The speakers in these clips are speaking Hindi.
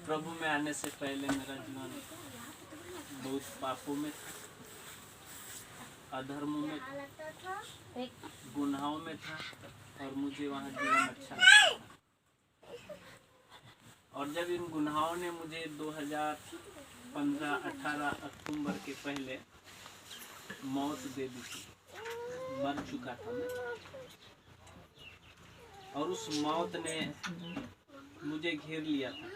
प्रभु में आने से पहले मेरा जीवन बहुत पापों में था, अधर्मों में था, गुनाहों में था और मुझे वहाँ जीवन अच्छा लगता था। और जब इन गुनाहों ने मुझे 2015-18 अक्टूबर के पहले मौत दे दी थी, मर चुका था मैं, और उस मौत ने मुझे घेर लिया था।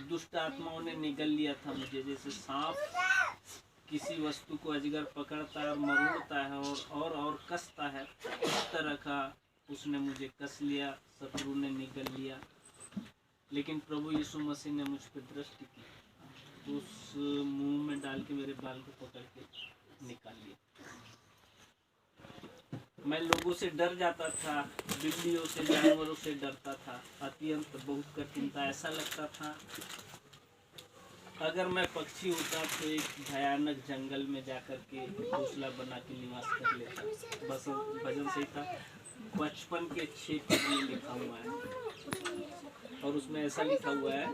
दुष्ट आत्माओं ने निगल लिया था मुझे, जैसे सांप किसी वस्तु को अजगर पकड़ता है और मरोड़ता है और कसता है, इस तरह का उसने मुझे कस लिया, शत्रु ने निगल लिया। लेकिन प्रभु यीशु मसीह ने मुझ पर दृष्टि की, तो उस मुंह में डाल के मेरे बाल को पकड़ के निकाल लिया। मैं लोगों से डर जाता था, बिल्लियों से, जानवरों से डरता था, अत्यंत बहुत कठिनता, ऐसा लगता था अगर मैं पक्षी होता तो एक भयानक जंगल में जाकर के घोंसला बना के निवास कर लेता। बस भजन संहिता 55 के 6 में लिखा हुआ है, और उसमें ऐसा लिखा हुआ है,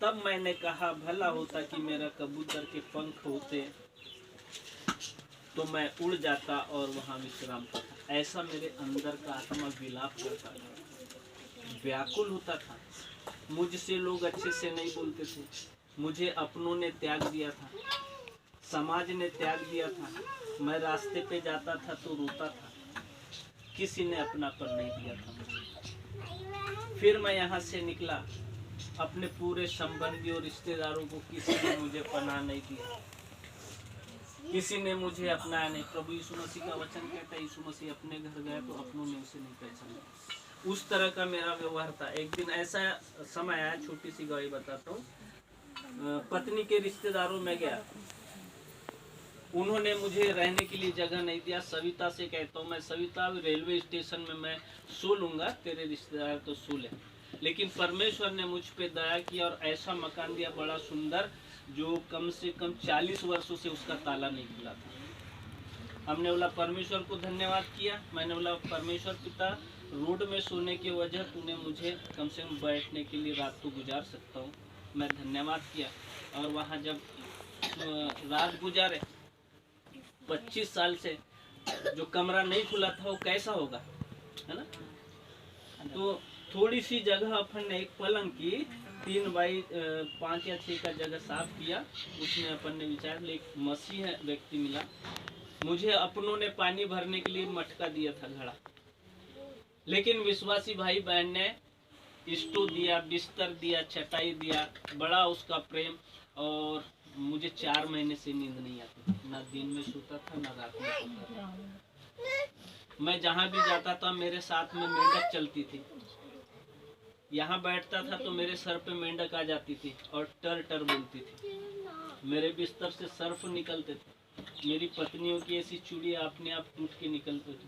तब मैंने कहा भला होता कि मेरा कबूतर के पंख होते तो मैं उड़ जाता और वहाँ विश्राम करता। ऐसा मेरे अंदर का आत्मा विलाप करता था, व्याकुल होता था। मुझसे लोग अच्छे से नहीं बोलते थे, मुझे अपनों ने त्याग दिया था, समाज ने त्याग दिया था। मैं रास्ते पे जाता था तो रोता था, किसी ने अपनापन नहीं दिया था मुझे। फिर मैं यहाँ से निकला, अपने पूरे संबंधी और रिश्तेदारों को किसी ने मुझे पनाह नहीं दिया, किसी ने मुझे अपनाया नहीं। प्रभु यीशु मसीह का वचन कहता है, यीशु मसीह अपने घर गए तो अपनों ने उसे नहीं पहचाना। उस तरह का मेरा व्यवहार था। एक दिन ऐसा समय आया, छोटी सी गवाही बताता हूँ, पत्नी के रिश्तेदारों में गया, उन्होंने मुझे रहने के लिए जगह नहीं दिया। सविता से कहता हूँ, मैं सविता रेलवे स्टेशन में मैं सो लूँगा, तेरे रिश्तेदार तो सो ले। लेकिन परमेश्वर ने मुझ पे दया किया और ऐसा मकान दिया बड़ा सुंदर, जो कम से कम 40 वर्षों से उसका ताला नहीं खुला था। हमने बोला परमेश्वर को धन्यवाद किया। मैंने बोला परमेश्वर पिता, रोड में सोने की वजह तूने मुझे कम से कम बैठने के लिए रात को गुजार सकता हूँ। मैं धन्यवाद किया। और वहाँ जब रात गुजारे 25 साल से, जो कमरा नहीं खुला था वो कैसा होगा, है ना। तो थोड़ी सी जगह अपन ने एक पलंग की 3 बाई 5 या 6 का जगह साफ किया, उसमें अपन ने विचार ले, एक मसीह व्यक्ति मिला। मुझे अपनों ने पानी भरने के लिए मटका दिया था, घड़ा। लेकिन विश्वासी भाई बहन ने स्टोव दिया, बिस्तर दिया, चटाई दिया, बड़ा उसका प्रेम। और मुझे 4 महीने से नींद नहीं आती, ना दिन में सोता था ना रात में सोता था। मैं जहाँ भी जाता था मेरे साथ में मेंढक चलती थी। यहाँ बैठता था तो मेरे सर पे मेंढक आ जाती थी और टर टर बोलती थी। मेरे बिस्तर से सर्फ निकलते थे। मेरी पत्नियों की ऐसी चूड़ियाँ अपने आप टूट के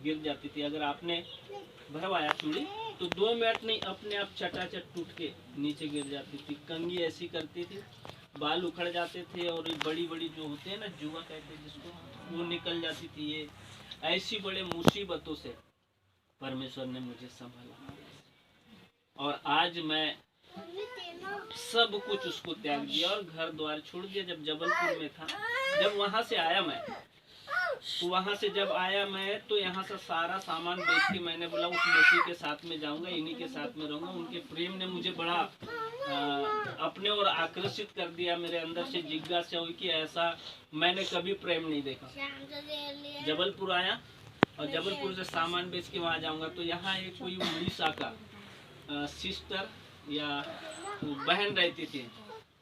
गिर जाती थी। अगर आपने भरवाया चूड़ी तो 2 मिनट नहीं, अपने आप चटाचट टूट के नीचे गिर जाती थी। कंघी ऐसी करती थी, बाल उखड़ जाते थे, और बड़ी बड़ी जो होते हैं ना, जुआ कहते हैं जिसको, वो निकल जाती थी। ये ऐसी बड़े मुसीबतों से परमेश्वर ने मुझे संभाला, और आज मैं सब कुछ उसको त्याग दिया और घर द्वार छोड़ दिया। जब जबलपुर में था, जब वहाँ से आया मैं, तो वहाँ से जब आया मैं तो यहाँ से सारा सामान बेच के मैंने बोला उस मसीह के साथ में जाऊँगा, इन्हीं के साथ में रहूँगा। उनके प्रेम ने मुझे बड़ा अपने ओर आकर्षित कर दिया। मेरे अंदर से जिज्ञासा हुई कि ऐसा मैंने कभी प्रेम नहीं देखा। जबलपुर आया और जबलपुर से सामान बेच के वहाँ जाऊँगा, तो यहाँ एक कोई उड़ीसा का सिस्टर या बहन रहती थी,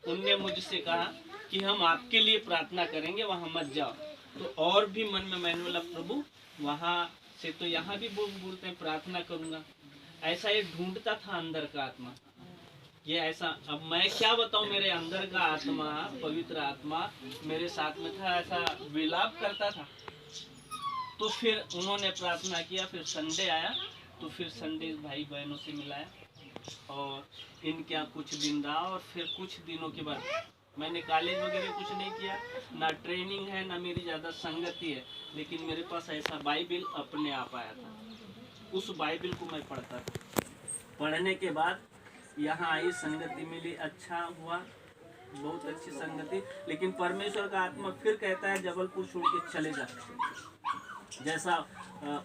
उनने मुझसे कहा कि हम आपके लिए प्रार्थना करेंगे, वहाँ मत जाओ। तो और भी मन में मैंने बोला प्रभु, वहाँ से तो यहाँ भी बोलते हैं प्रार्थना करूँगा। ऐसा ये ढूंढता था अंदर का आत्मा, ये ऐसा। अब मैं क्या बताऊँ, मेरे अंदर का आत्मा, पवित्र आत्मा मेरे साथ में था, ऐसा विलाप करता था। तो फिर उन्होंने प्रार्थना किया। फिर संडे आया तो फिर संडे भाई बहनों से मिलाया और इनके यहाँ कुछ दिन रहा। और फिर कुछ दिनों के बाद मैंने कॉलेज वगैरह कुछ नहीं किया, ना ट्रेनिंग है, ना मेरी ज़्यादा संगति है, लेकिन मेरे पास ऐसा बाइबिल अपने आप आया था। उस बाइबिल को मैं पढ़ता था। पढ़ने के बाद यहाँ आई, संगति मिली, अच्छा हुआ, बहुत अच्छी संगति। लेकिन परमेश्वर का आत्मा फिर कहता है जबलपुर छोड़ के चले जा। जैसा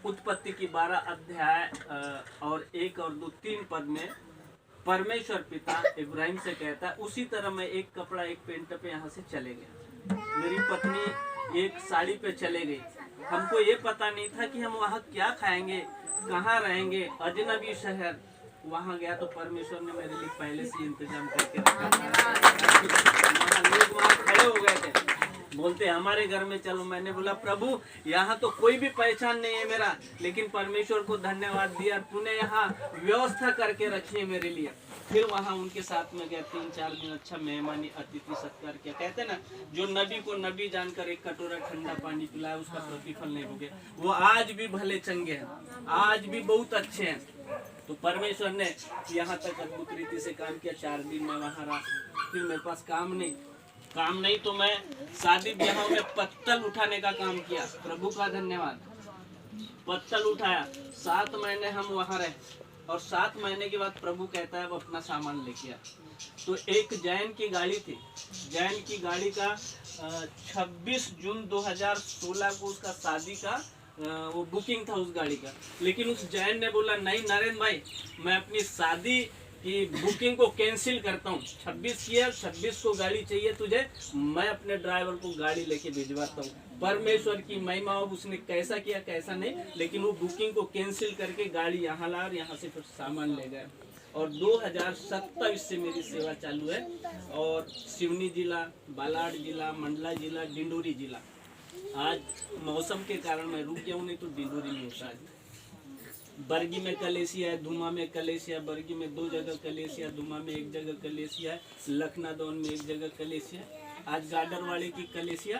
उत्पत्ति की 12 अध्याय और 1 और 2 3 पद में परमेश्वर पिता इब्राहिम से कहता है, उसी तरह मैं एक कपड़ा एक पेंट पे यहाँ से चले गया। मेरी पत्नी एक साड़ी पे चले गई। हमको ये पता नहीं था कि हम वहाँ क्या खाएंगे, कहाँ रहेंगे, अजनबी शहर। वहाँ गया तो परमेश्वर ने मेरे लिए पहले से इंतजाम करके रखा था। लोग वहाँ खड़े हो गए थे, बोलते हमारे घर में चलो। मैंने बोला प्रभु यहाँ तो कोई भी पहचान नहीं है मेरा, लेकिन परमेश्वर को धन्यवाद दिया, तूने यहाँ व्यवस्था करके रखी है मेरे लिए। फिर वहाँ उनके साथ में गया, 3-4 दिन अच्छा मेहमानी अतिथि सत्कार किया। कहते ना, जो नबी को नबी जानकर एक कटोरा ठंडा पानी पिलाया उसका प्रतिफल नहीं रुके, वो आज भी भले चंगे हैं, आज भी बहुत अच्छे हैं। तो परमेश्वर ने यहाँ तक अद्भुत रीति से काम किया। 4 दिन में वहाँ रहा। फिर मेरे पास काम नहीं तो मैं शादी ब्याहों में पत्तल उठाने का काम किया। प्रभु का धन्यवाद, पत्तल उठाया। 7 महीने हम वहाँ रहे और 7 महीने के बाद प्रभु कहता है वो अपना सामान लेके आ। तो एक जैन की गाड़ी थी, जैन की गाड़ी का 26 जून 2016 को उसका शादी का वो बुकिंग था उस गाड़ी का। लेकिन उस जैन ने बोला नहीं नरेंद्र भाई, मैं अपनी शादी की बुकिंग को कैंसिल करता हूँ। 26 किया, 26 को गाड़ी चाहिए तुझे, मैं अपने ड्राइवर को गाड़ी लेके भिजवाता हूँ। परमेश्वर की महिमा, उसने कैसा किया कैसा नहीं, लेकिन वो बुकिंग को कैंसिल करके गाड़ी यहाँ ला और यहाँ से फिर सामान ले गए। और 2027 से मेरी सेवा चालू है। और सिवनी जिला, बालाड जिला, मंडला जिला, डिंडोरी जिला। आज मौसम के कारण मैं रुक गया हूँ, नहीं तो डिंडोरी में होता है। बरगी में कलेसिया है, धुमा में कलेसिया। बरगी में 2 जगह कलेसिया, धुमा में 1 जगह कलेसिया है, लखनादौन में 1 जगह कलेसिया। आज गाडरवाड़े की कलेसिया,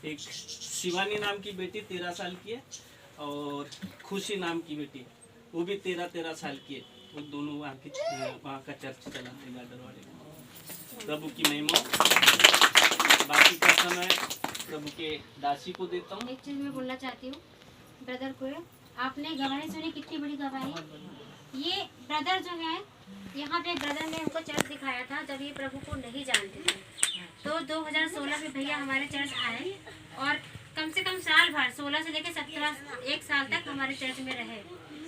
एक शिवानी नाम की बेटी 13 साल की है और खुशी नाम की बेटी, वो भी 13 साल की है। वो दोनों वहाँ का चर्च चलाते हैं गाडरवाड़े में। प्रभु की महिमा। बाकी का समय प्रभु के दासी को देता हूँ। एक चीज मैं बोलना चाहती हूँ ब्रदर को, आपने गवाही सुनी, कितनी बड़ी गवाही। ये ब्रदर जो है, यहाँ पे ब्रदर ने हमको चर्च दिखाया था जब ये प्रभु को नहीं जानते थे। तो 2016 में भैया हमारे चर्च आए और कम से कम साल भर, 16 से लेकर 17 1 साल तक हमारे चर्च में रहे।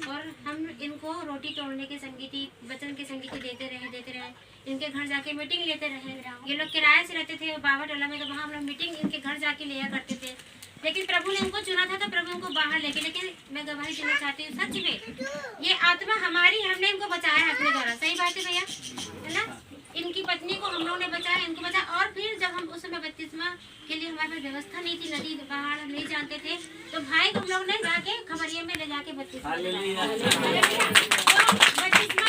और हम इनको रोटी तोड़ने की संगीति, वचन की संगीति देते रहे। इनके घर जाके मीटिंग लेते रहे। ये लोग किराए से रहते थे बाबा टोला में, तो वहाँ हम लोग मीटिंग इनके घर जाके लिया करते थे। लेकिन प्रभु ने उनको चुना था तो प्रभु उनको बाहर लेके। लेकिन मैं गवाही देना चाहती हूँ, सच में ये आत्मा हमारी, हमने इनको बचाया है अपने द्वारा। सही बात है भैया, है ना। इनकी पत्नी को हम लोगों ने बचाया, इनको बचाया। और फिर जब हम उस समय बपतिस्मा के लिए हमारे पास व्यवस्था नहीं थी, नदी पहाड़ हम नहीं जानते थे, तो भाई को हम लोग ने जाके खबरिया में ले जाके बपतिस्मा दिलवाया।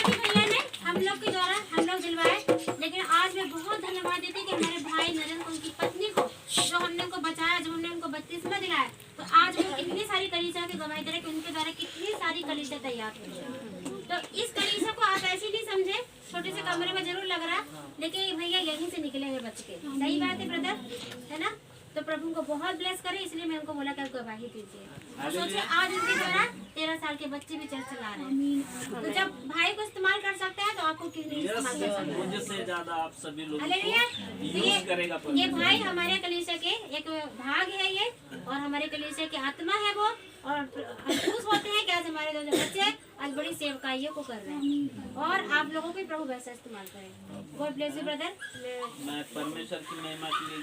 भैया ने हम लोग के द्वारा हम लोग दिलवाए। लेकिन आज मैं बहुत धन्यवाद देती कि हमारे भाई नरेंद्र, उनकी पत्नी को, जो हमने उनको बचाया, जो हमने उनको बपतिस्मा दिलाया, तो आज वो कितनी सारी कलीसिया की गवाही दे रहे कि उनके द्वारा कितनी सारी कलीसिया तैयार हुई। तो इस कलीसिया को आप ऐसे नहीं समझे, छोटे से कमरे में जरूर लग रहा, लेकिन भैया यहीं से निकले हैं बच के। सही बात है ब्रदर, है ना। तो प्रभु को बहुत ब्लेस करे, इसलिए मैं उनको बोला कि आप गवाही दीजिए। सोचिए आज उनके द्वारा 13 साल के बच्चे भी चर्च चला रहे हैं। तो जब भाई को इस्तेमाल कर सकते हैं तो आपको क्यों नहीं इस्तेमाल कर सकते। मुझसे ज्यादा आप सभी लोग यूज करेगा। ये भाई हमारे कलीसिया के एक भाग है ये, और हमारे कलीसिया की आत्मा है वो। और खुश होते हैं कि आज हमारे 2 बच्चे आज बड़ी सेवकाइयों को कर रहे हैं। और आप लोगों को प्रभु वैसा इस्तेमाल करें। God bless you brother. मैं परमेश्वर की महिमा के लिए